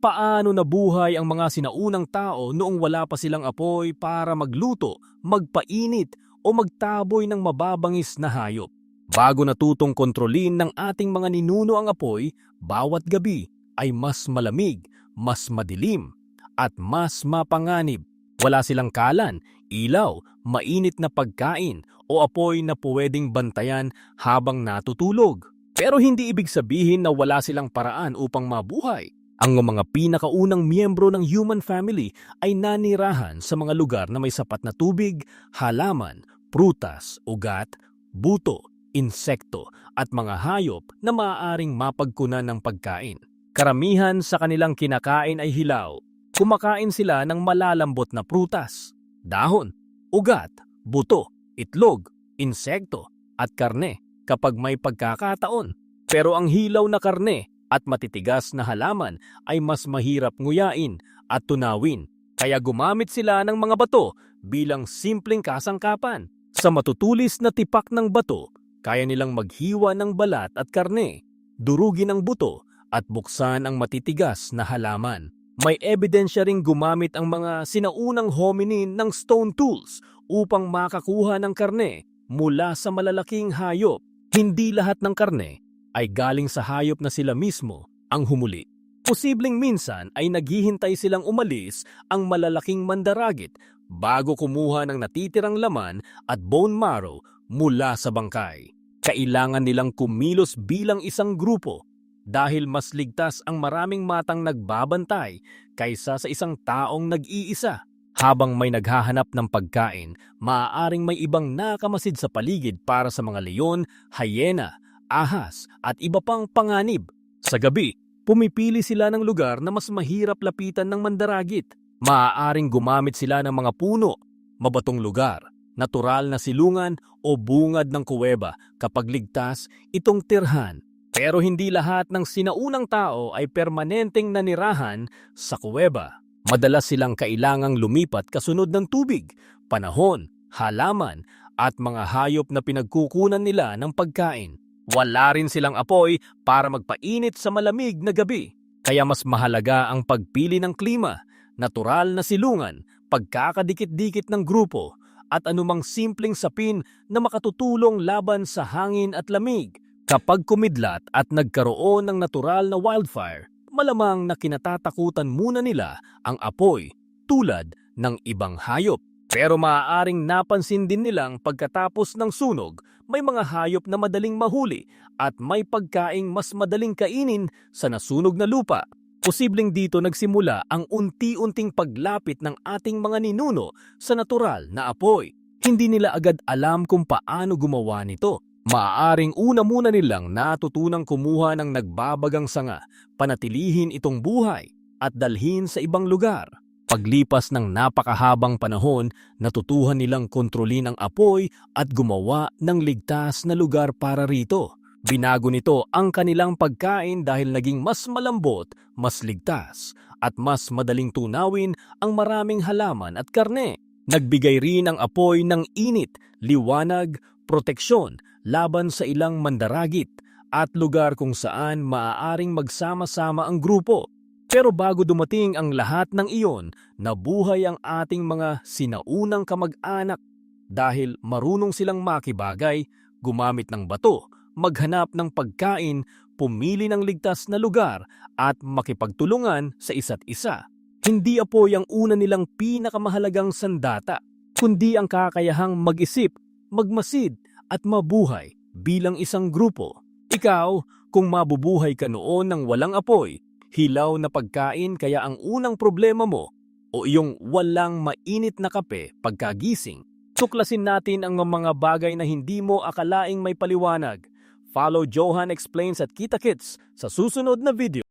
Paano nabuhay ang mga sinaunang tao noong wala pa silang apoy para magluto, magpainit o magtaboy ng mababangis na hayop? Bago natutong kontrolin ng ating mga ninuno ang apoy, bawat gabi ay mas malamig, mas madilim, at mas mapanganib. Wala silang kalan, ilaw, mainit na pagkain o apoy na pwedeng bantayan habang natutulog. Pero hindi ibig sabihin na wala silang paraan upang mabuhay. Ang mga pinakaunang miyembro ng human family ay nanirahan sa mga lugar na may sapat na tubig, halaman, prutas, ugat, buto, insekto at mga hayop na maaaring mapagkunan ng pagkain. Karamihan sa kanilang kinakain ay hilaw. Kumakain sila ng malalambot na prutas, dahon, ugat, buto, itlog, insekto at karne kapag may pagkakataon. Pero ang hilaw na karne at matitigas na halaman ay mas mahirap nguyain at tunawin, kaya gumamit sila ng mga bato bilang simpleng kasangkapan. Sa matutulis na tipak ng bato, kaya nilang maghiwa ng balat at karne, durugin ang buto at buksan ang matitigas na halaman. May ebidensya ring gumamit ang mga sinaunang hominin ng stone tools upang makakuha ng karne mula sa malalaking hayop. Hindi lahat ng karne ay galing sa hayop na sila mismo ang humuli. Posibleng minsan ay naghihintay silang umalis ang malalaking mandaragit bago kumuha ng natitirang laman at bone marrow mula sa bangkay. Kailangan nilang kumilos bilang isang grupo dahil mas ligtas ang maraming matang nagbabantay kaysa sa isang taong nag-iisa. Habang may naghahanap ng pagkain, maaaring may ibang nakamasid sa paligid para sa mga leon, hyena, ahas at iba pang panganib. Sa gabi, pumipili sila ng lugar na mas mahirap lapitan ng mandaragit. Maaaring gumamit sila ng mga puno, mabatong lugar, natural na silungan o bungad ng kuweba kapag ligtas itong tirhan. Pero hindi lahat ng sinaunang tao ay permanenteng nanirahan sa kuweba. Madalas silang kailangang lumipat kasunod ng tubig, panahon, halaman at mga hayop na pinagkukunan nila ng pagkain. Wala rin silang apoy para magpainit sa malamig na gabi. Kaya mas mahalaga ang pagpili ng klima, natural na silungan, pagkakadikit-dikit ng grupo, at anumang simpleng sapin na makatutulong laban sa hangin at lamig. Kapag kumidlat at nagkaroon ng natural na wildfire, malamang na kinatatakutan muna nila ang apoy tulad ng ibang hayop. Pero maaaring napansin din nilang pagkatapos ng sunog, may mga hayop na madaling mahuli at may pagkaing mas madaling kainin sa nasunog na lupa. Posibleng dito nagsimula ang unti-unting paglapit ng ating mga ninuno sa natural na apoy. Hindi nila agad alam kung paano gumawa nito. Maaaring una muna nilang natutunang kumuha ng nagbabagang sanga, panatilihin itong buhay at dalhin sa ibang lugar. Paglipas ng napakahabang panahon, natutuhan nilang kontrolin ang apoy at gumawa ng ligtas na lugar para rito. Binago nito ang kanilang pagkain dahil naging mas malambot, mas ligtas, at mas madaling tunawin ang maraming halaman at karne. Nagbigay rin ang apoy ng init, liwanag, proteksyon laban sa ilang mandaragit at lugar kung saan maaaring magsama-sama ang grupo. Pero bago dumating ang lahat ng iyon, nabuhay ang ating mga sinaunang kamag-anak dahil marunong silang makibagay, gumamit ng bato, maghanap ng pagkain, pumili ng ligtas na lugar at makipagtulungan sa isa't isa. Hindi apoy ang una nilang pinakamahalagang sandata, kundi ang kakayahang mag-isip, magmasid at mabuhay bilang isang grupo. Ikaw, kung mabubuhay ka noon ng walang apoy, hilaw na pagkain kaya ang unang problema mo o iyong walang mainit na kape pagkagising, tuklasin natin ang mga bagay na hindi mo akalaing may paliwanag. Follow Johan Explains at Kita Kits sa susunod na video.